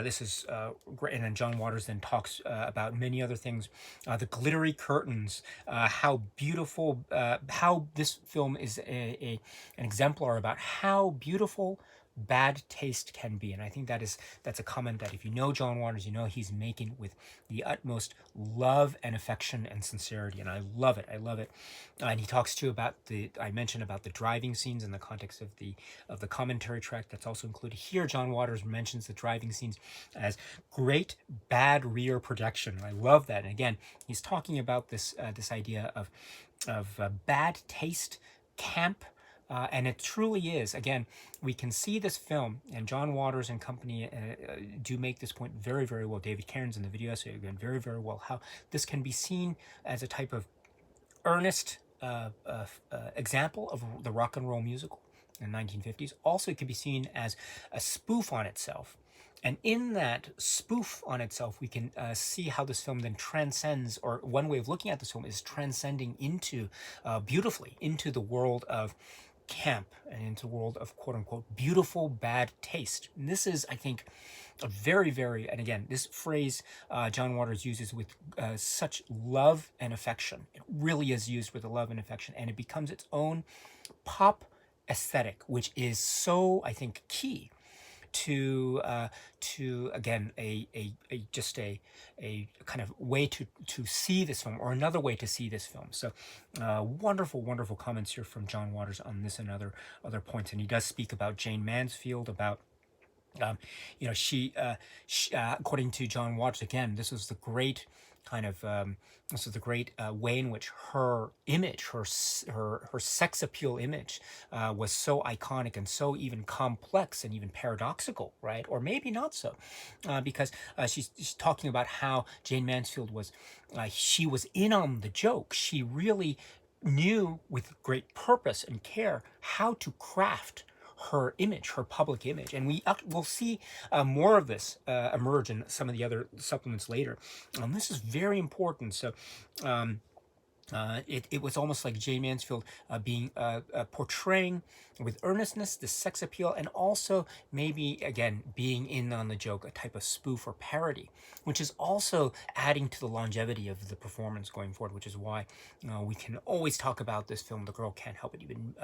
this is great. And then John Waters then talks about many other things. The glittery curtains, how beautiful, how this film is an exemplar about how beautiful bad taste can be. And I think that's a comment that if you know John Waters, you know he's making with the utmost love and affection and sincerity. And I love it. I love it. And he talks too about I mentioned about the driving scenes in the context of the commentary track that's also included here. John Waters mentions the driving scenes as great bad rear projection. I love that. And again, he's talking about this idea of bad taste, camp, and it truly is. Again, we can see this film, and John Waters and company do make this point very, very well. David Cairns in the video essay, again, very, very well, how this can be seen as a type of earnest example of the rock and roll musical in the 1950s. Also, it could be seen as a spoof on itself. And in that spoof on itself, we can see how this film then transcends, or one way of looking at this film is transcending into, beautifully, into the world of camp and into the world of quote-unquote beautiful bad taste. And this is, I think, a very, very, and again, this phrase John Waters uses with such love and affection. It really is used with a love and affection, and it becomes its own pop aesthetic, which is so, I think, key to again a kind of way to see this film, or another way to see this film. So wonderful comments here from John Waters on this and other points. And he does speak about Jane Mansfield, about she according to John Waters, again, this was the great kind of this is the great way in which her image, her sex appeal image, was so iconic and so even complex and even paradoxical, right? Or maybe not so, because she's talking about how Jane Mansfield was, she was in on the joke. She really knew with great purpose and care how to craft her image, her public image. And we'll see more of this emerge in some of the other supplements later. This is very important. So it was almost like Jane Mansfield being portraying with earnestness the sex appeal, and also maybe, again, being in on the joke, a type of spoof or parody, which is also adding to the longevity of the performance going forward, which is why we can always talk about this film, The Girl Can't Help It, even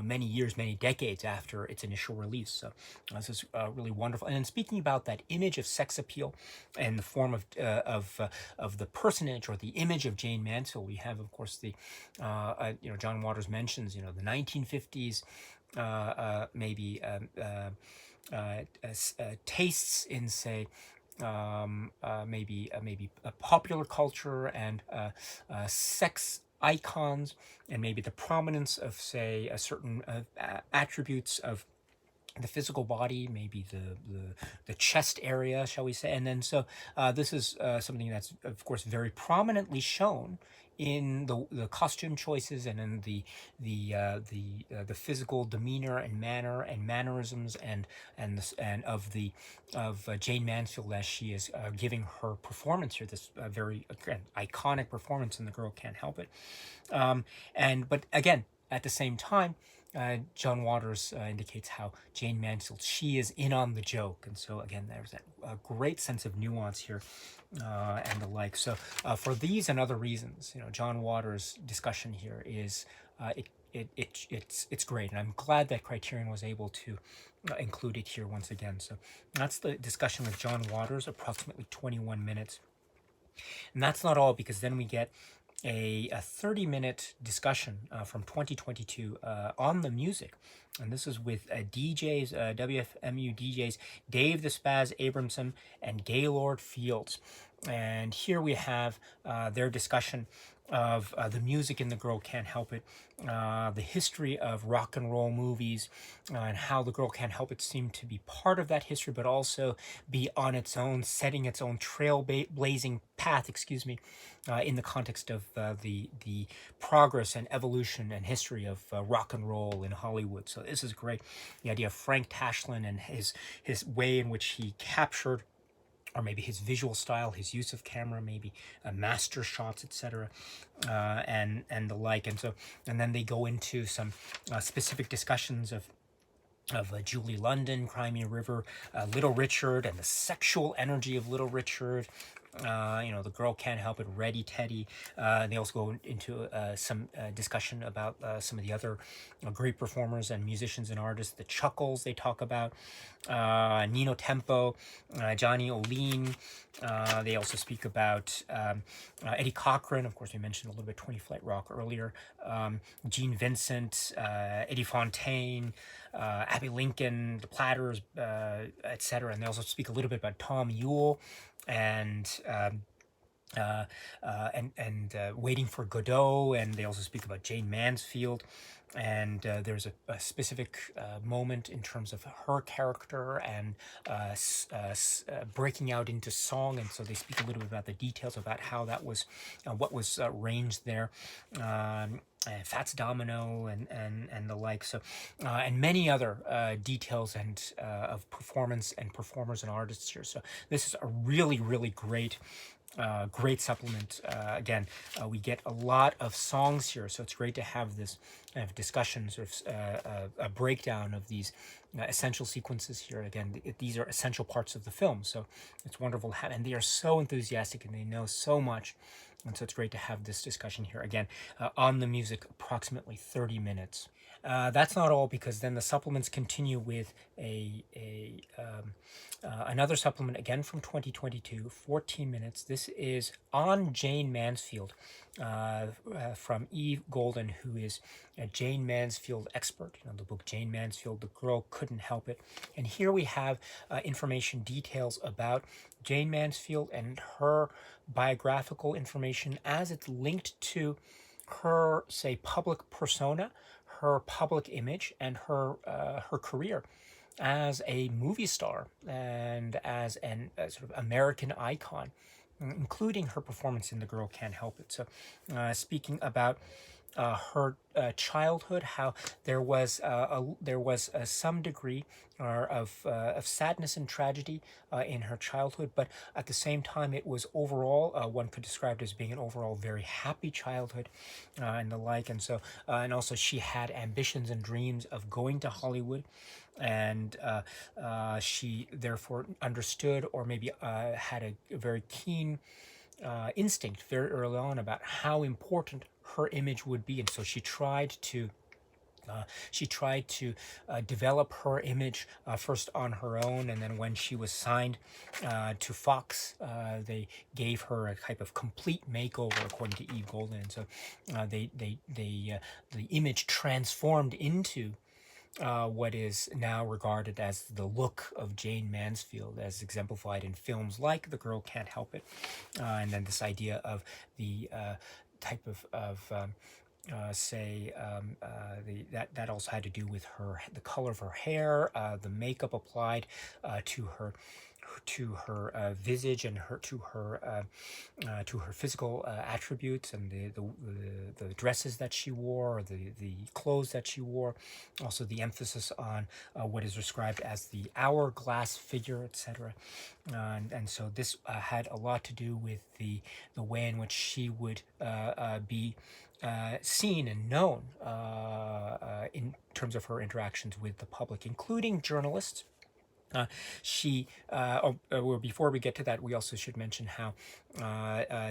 many years, many decades after its initial release. So this is really wonderful. And then speaking about that image of sex appeal in the form of the personage or the image of Jane Mansfield, we have, of course, the John Waters mentions the 1950s maybe tastes in, say, maybe popular culture and sex icons, and maybe the prominence of, say, a certain attributes of the physical body, maybe the chest area, shall we say. And then so this is something that's, of course, very prominently shown in the costume choices, and in the physical demeanor and manner and mannerisms and of Jane Mansfield as she is giving her performance here, this very, again, iconic performance in The Girl Can't Help It. But again, at the same time, John Waters indicates how Jane Mansfield, she is in on the joke. And so, again, there's that great sense of nuance here and the like. So for these and other reasons, John Waters' discussion here is, it's great. And I'm glad that Criterion was able to include it here once again. So that's the discussion with John Waters, approximately 21 minutes. And that's not all, because then we get a 30-minute discussion from 2022 on the music. And this is with DJs, WFMU DJs, Dave the Spaz Abramson and Gaylord Fields. And here we have their discussion of the music in The Girl Can't Help It, the history of rock and roll movies, and how The Girl Can't Help It seemed to be part of that history, but also be on its own, setting its own trailblazing path, in the context of the progress and evolution and history of rock and roll in Hollywood. So this is great. The idea of Frank Tashlin and his way in which he captured, or maybe his visual style, his use of camera, maybe master shots, etc., and the like. And then they go into some specific discussions of Julie London, Crimea River, Little Richard, and the sexual energy of Little Richard, The girl can't help it, Ready Teddy. They also go into some discussion about some of the other great performers and musicians and artists. The Chuckles they talk about, Nino Tempo, Johnny Oline. They also speak about Eddie Cochran. Of course, we mentioned a little bit 20 Flight Rock earlier. Gene Vincent, Eddie Fontaine, Abbey Lincoln, the Platters, etc. And they also speak a little bit about Tom Yule and Waiting for Godot, and they also speak about Jane Mansfield. And there's a specific moment in terms of her character and breaking out into song, and so they speak a little bit about the details about how that was, what was arranged there. Fats Domino and the like, so and many other details and of performance and performers and artists here. So this is a really great great supplement. Again, we get a lot of songs here, so it's great to have this kind of discussion, sort of a breakdown of these essential sequences here. Again, these are essential parts of the film, so it's wonderful to have, and they are so enthusiastic and they know so much. And so it's great to have this discussion here. Again, on the music, approximately 30 minutes. That's not all, because then the supplements continue with another supplement, again from 2022, 14 minutes. This is on Jane Mansfield, from Eve Golden, who is a Jane Mansfield expert. The book Jane Mansfield, The Girl Couldn't Help It. And here we have information, details about Jane Mansfield and her biographical information as it's linked to her, say, public persona, her public image, and her career as a movie star and as a sort of American icon, including her performance in The Girl Can't Help It. So speaking about her childhood, how there was some degree of sadness and tragedy in her childhood, but at the same time it was overall, one could describe it as being an overall very happy childhood, and the like. And so and also she had ambitions and dreams of going to Hollywood, and she therefore understood, or maybe had a very keen instinct very early on about how important her image would be. And so she tried to develop her image first on her own, and then when she was signed to Fox, they gave her a type of complete makeover, according to Eve Golden. And so the image transformed into what is now regarded as the look of Jane Mansfield, as exemplified in films like The Girl Can't Help It, and then this idea of the type of that also had to do with the color of her hair, the makeup applied to her visage, and to her physical attributes, and the dresses that she wore, the clothes that she wore. Also the emphasis on what is described as the hourglass figure, etc. And so this had a lot to do with the way in which she would be seen and known in terms of her interactions with the public, including journalists. Before we get to that, we also should mention how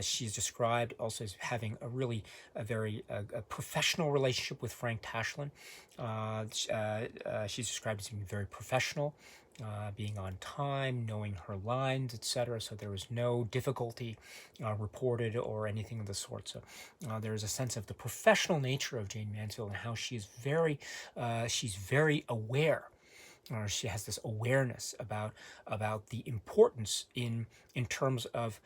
she's described also as having a very professional relationship with Frank Tashlin. She's described as being very professional, being on time, knowing her lines, etc. So there was no difficulty reported or anything of the sort. So there is a sense of the professional nature of Jane Mansfield and how she's very aware. Or she has this awareness about the importance in terms of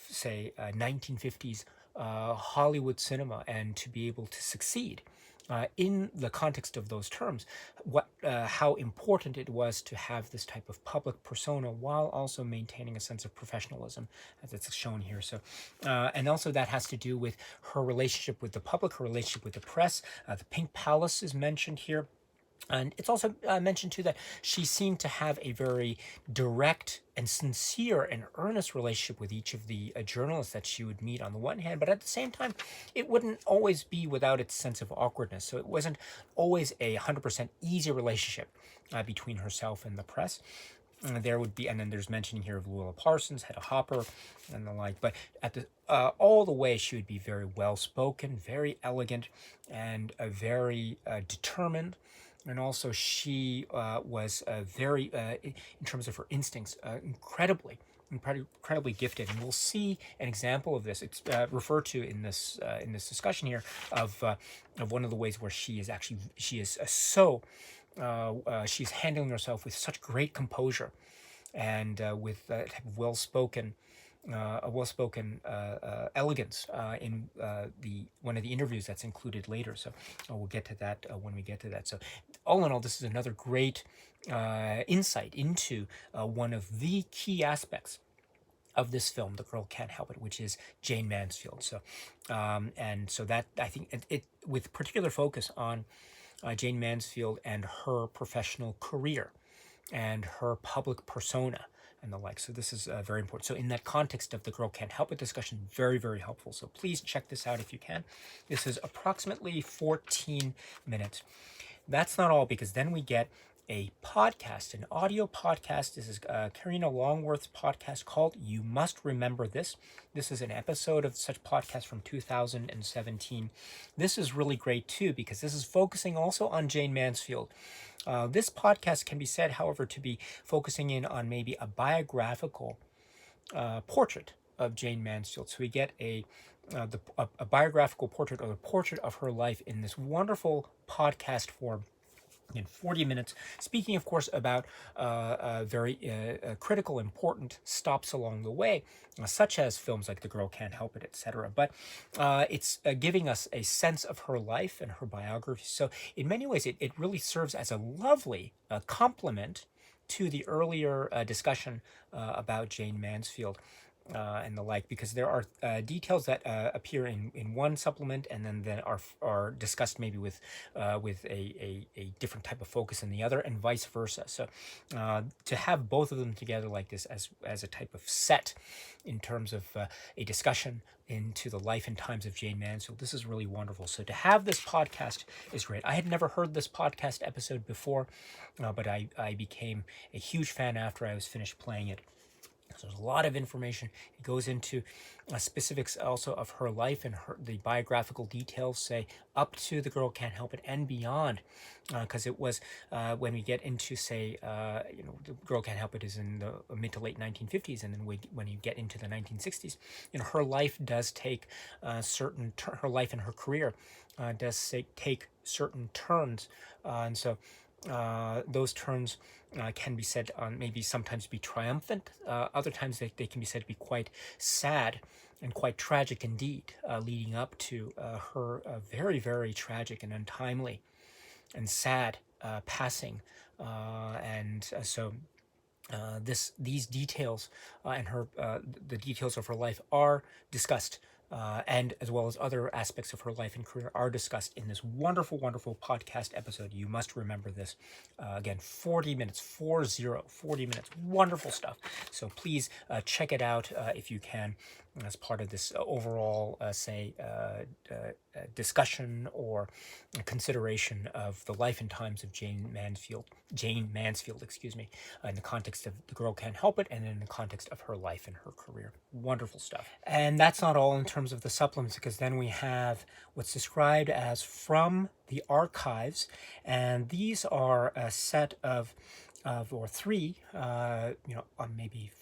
say 1950s Hollywood cinema, and to be able to succeed in the context of those terms, how important it was to have this type of public persona while also maintaining a sense of professionalism, as it's shown here. So, and also that has to do with her relationship with the public, her relationship with the press. The Pink Palace is mentioned here. And it's also mentioned, too, that she seemed to have a very direct and sincere and earnest relationship with each of the journalists that she would meet on the one hand, but at the same time, it wouldn't always be without its sense of awkwardness. So it wasn't always a 100% easy relationship between herself and the press. there would be, and then there's mentioning here of Luella Parsons, Hedda Hopper, and the like. But at the all the way, she would be very well spoken, very elegant, and very determined. And also, she was very, in terms of her instincts, incredibly gifted. And we'll see an example of this. It's referred to in this discussion here of one of the ways where she is so. She's handling herself with such great composure and with type of well-spoken elegance in the one of the interviews that's included later. So we'll get to that when we get to that. So all in all, this is another great insight into one of the key aspects of this film, The Girl Can't Help It, which is Jane Mansfield. So and so that, I think, it with particular focus on Jane Mansfield and her professional career and her public persona and the like. So this is very important. So in that context of the Girl Can't Help It discussion, very, very helpful. So please check this out if you can. This is approximately 14 minutes. That's not all, because then we get a podcast, an audio podcast. This is Karina Longworth's podcast called You Must Remember This. This is an episode of such podcast from 2017. This is really great too, because this is focusing also on Jane Mansfield. This podcast can be said, however, to be focusing in on maybe a biographical portrait of Jane Mansfield. So we get a biographical portrait, or a portrait of her life, in this wonderful podcast form in 40 minutes, speaking, of course, about very critical, important stops along the way, such as films like The Girl Can't Help It, etc. But it's giving us a sense of her life and her biography. So in many ways, it really serves as a lovely complement to the earlier discussion about Jane Mansfield. And the like, because there are details that appear in one supplement, and then are discussed maybe with a different type of focus in the other, and vice versa. So to have both of them together like this as a type of set in terms of a discussion into the life and times of Jane Mansfield, this is really wonderful. So to have this podcast is great. I had never heard this podcast episode before, but I became a huge fan after I was finished playing it. So there's a lot of information. It goes into specifics also of her life and the biographical details, say, up to The Girl Can't Help It and beyond. Because it was when we get into, say, The Girl Can't Help It is in the mid to late 1950s, and then when you get into the 1960s, her life does take her life and her career does take certain turns, and so those turns can be said maybe sometimes be triumphant. Other times they can be said to be quite sad and quite tragic indeed, leading up to her very, very tragic and untimely and sad passing. So these details and the details of her life are discussed, and as well as other aspects of her life and career are discussed in this wonderful, wonderful podcast episode. You must remember this. Again, 40 minutes, 40 minutes, wonderful stuff. So please check it out if you can, as part of this overall, discussion or consideration of the life and times of Jane Mansfield, in the context of The Girl Can't Help It, and in the context of her life and her career. Wonderful stuff. And that's not all in terms of the supplements, because then we have what's described as From the Archives, and these are a set of or three, maybe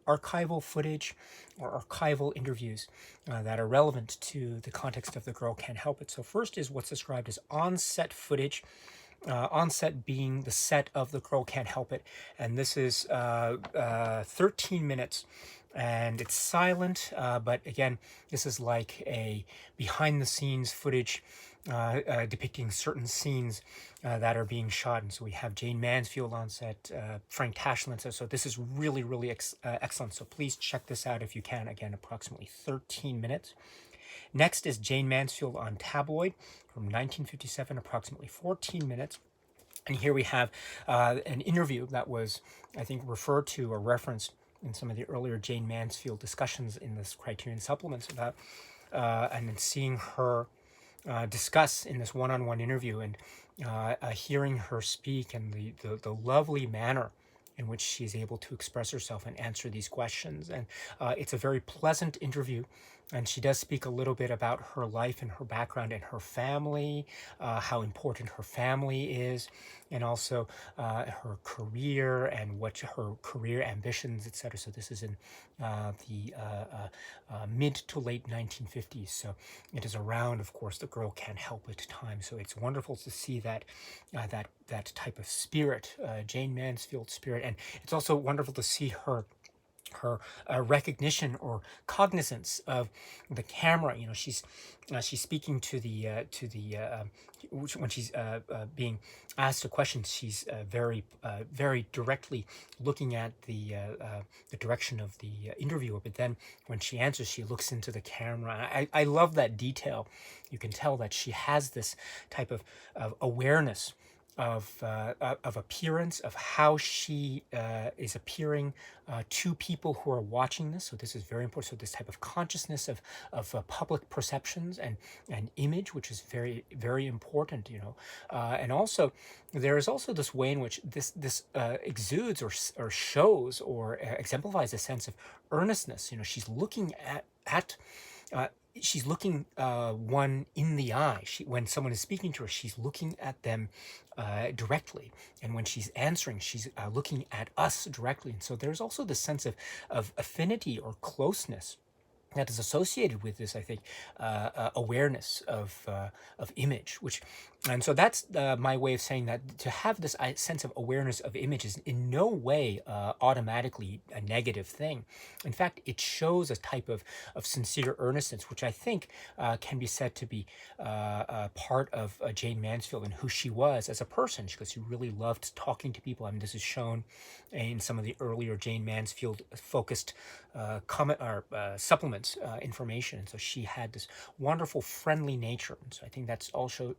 archival footage or archival interviews that are relevant to the context of The Girl Can't Help It. So first is what's described as on-set footage, on-set being the set of The Girl Can't Help It, and this is 13 minutes. And it's silent, but again, this is like a behind-the-scenes footage depicting certain scenes that are being shot. And so we have Jane Mansfield on set, Frank Tashlin. So this is really, really excellent. So please check this out if you can. Again, approximately 13 minutes. Next is Jane Mansfield on Tabloid from 1957, approximately 14 minutes. And here we have an interview that was, I think, referred to or referenced in some of the earlier Jane Mansfield discussions in this Criterion supplements about, and then seeing her discuss in this one-on-one interview, and hearing her speak, and the lovely manner in which she is able to express herself and answer these questions. And it's a very pleasant interview. And she does speak a little bit about her life and her background and her family, how important her family is, and also her career and what her career ambitions, etc. So this is in the mid to late 1950s. So it is around, of course, The Girl Can't Help It time. So it's wonderful to see that that type of spirit, Jane Mansfield spirit, and it's also wonderful to see her recognition or cognizance of the camera. You know, she's speaking to when she's being asked a question, she's very directly looking at the direction of the interviewer. But then when she answers, she looks into the camera. I love that detail. You can tell that she has this type of awareness of appearance, of how she is appearing to people who are watching this. So this is very important. So this type of consciousness of public perceptions and image, which is very important, you know. And also, there is also this way in which this exudes or shows or exemplifies a sense of earnestness. You know, she's looking at she's looking one in the eye. When someone is speaking to her, she's looking at them directly, and when she's answering, she's looking at us directly. And so there's also the sense of affinity or closeness that is associated with this, I think, awareness of image, and so that's my way of saying that to have this sense of awareness of image is in no way automatically a negative thing. In fact, it shows a type of sincere earnestness, which I think can be said to be part of Jane Mansfield and who she was as a person, because she really loved talking to people. I mean, this is shown in some of the earlier Jane Mansfield focused supplements information. And so she had this wonderful, friendly nature. And so I think that's also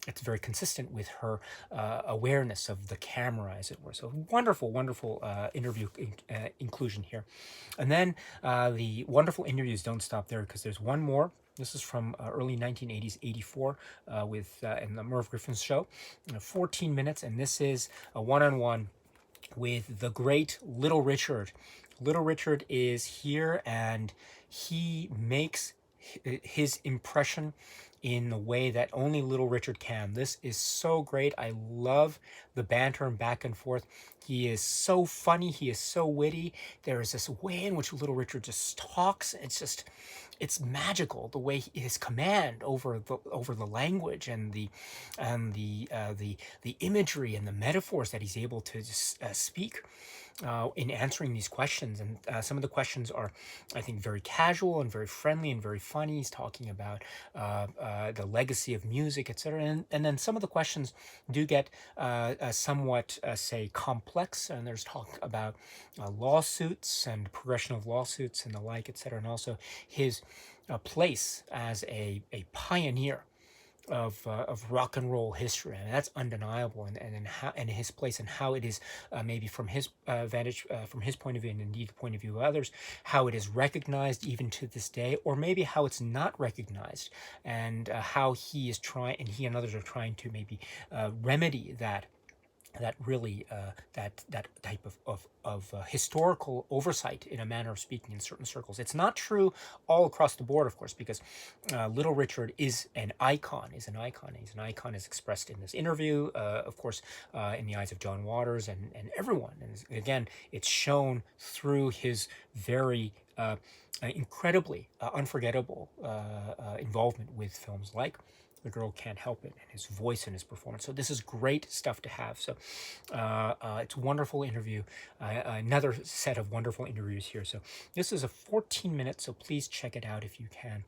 it's very consistent with her awareness of the camera, as it were. So wonderful interview inclusion here. And then the wonderful interviews don't stop there, because there's one more. This is from early 1980s, 84, with in the Merv Griffin's show, 14 minutes, and this is a one-on-one with the great Little Richard. Little Richard is here, and he makes his impression in the way that only Little Richard can. This is so great. I love the banter and back and forth. He is so funny. He is so witty. There is this way in which Little Richard just talks. It's magical, the way his command over the language and the imagery and the metaphors that he's able to just speak in answering these questions. And some of the questions are, I think, very casual and very friendly and very funny. He's talking about the legacy of music, etc. And then some of the questions do get somewhat, say, complex. And there's talk about lawsuits and progression of lawsuits and the like, etc. And also his place as a pioneer of rock and roll history, and that's undeniable. And his place and how it is maybe from his vantage, from his point of view, and indeed the point of view of others, how it is recognized even to this day, or maybe how it's not recognized, and how he is trying, and he and others are trying to maybe remedy that really that type of historical oversight, in a manner of speaking, in certain circles. It's not true all across the board, of course, because Little Richard is an icon. He's an icon as expressed in this interview, of course, in the eyes of John Waters and everyone. And again, it's shown through his very incredibly unforgettable involvement with films like The Girl Can't Help It, and his voice and his performance. So this is great stuff to have. So it's a wonderful interview. Another set of wonderful interviews here. So this is a 14 minutes, so please check it out if you can.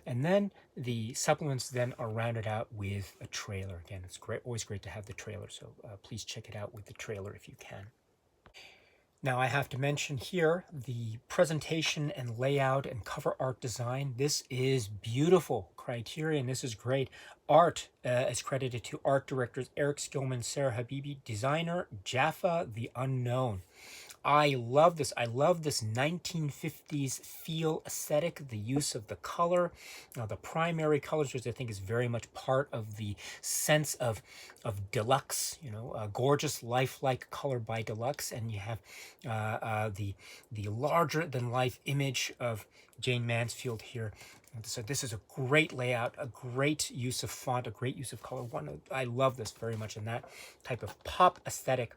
And then the supplements then are rounded out with a trailer. Again, it's great, always great to have the trailer. So please check it out with the trailer if you can. Now I have to mention here the presentation and layout and cover art design. This is beautiful. Criterion, this is great. Art is credited to art directors Eric Skillman, Sarah Habibi, designer Jaffa the Unknown. I love this. I love this 1950s feel aesthetic, the use of the color, the primary colors, which I think is very much part of the sense of deluxe, gorgeous, lifelike color by deluxe. And you have the larger than life image of Jane Mansfield here. So this is a great layout, a great use of font, a great use of color. I love this very much, and that type of pop aesthetic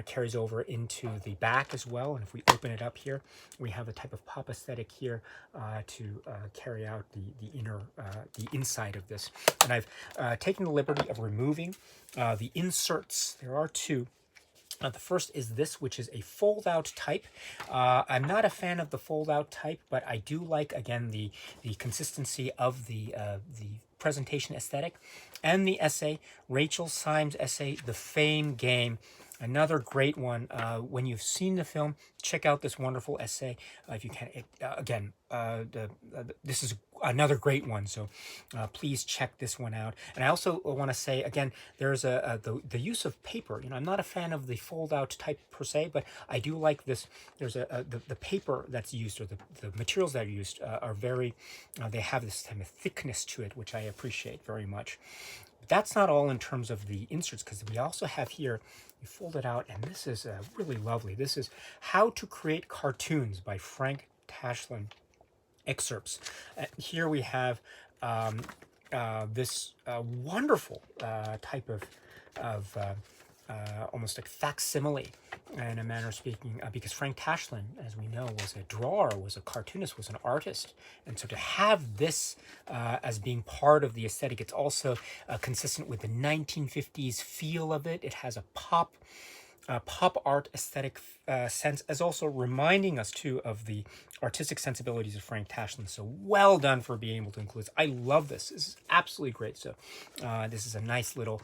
carries over into the back as well. And if we open it up here, we have a type of pop aesthetic here to carry out the inside of this. And I've taken the liberty of removing the inserts. There are two. The first is this, which is a fold-out type. I'm not a fan of the fold-out type, but I do like, again, the consistency of the presentation aesthetic. And the essay, Rachel Syme's essay, The Fame Game. Another great one. When you've seen the film, check out this wonderful essay. If you can, this is another great one. So please check this one out. And I also want to say, again, there's the use of paper. I'm not a fan of the fold-out type per se, but I do like this. There's the paper that's used, or the materials that are used are very, they have this kind of thickness to it, which I appreciate very much. But that's not all in terms of the inserts, because we also have here, you fold it out, and this is really lovely. This is How to Create Cartoons by Frank Tashlin excerpts. Here we have this wonderful type of almost like facsimile, in a manner of speaking, because Frank Tashlin, as we know, was a drawer, was a cartoonist, was an artist. And so to have this as being part of the aesthetic, it's also consistent with the 1950s feel of it. It has a pop art aesthetic sense, as also reminding us too of the artistic sensibilities of Frank Tashlin. So well done for being able to include this. I love this. This is absolutely great. So this is a nice little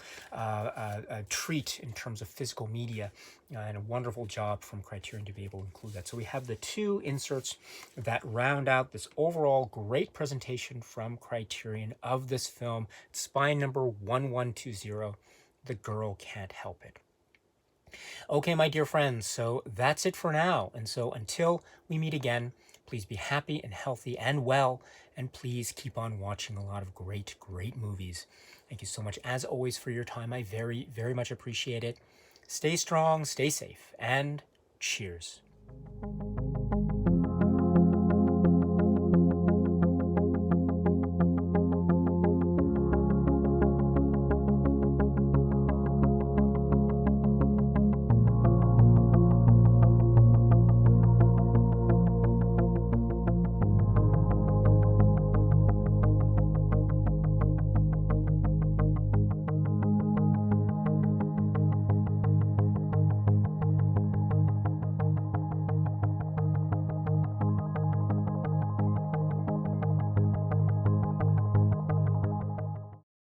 treat in terms of physical media, and a wonderful job from Criterion to be able to include that. So we have the two inserts that round out this overall great presentation from Criterion of this film, spine number 1120, The Girl Can't Help It. Okay, my dear friends, so that's it for now. And so until we meet again, please be happy and healthy and well, and please keep on watching a lot of great, great movies. Thank you so much, as always, for your time. I very, very much appreciate it. Stay strong, stay safe, and cheers.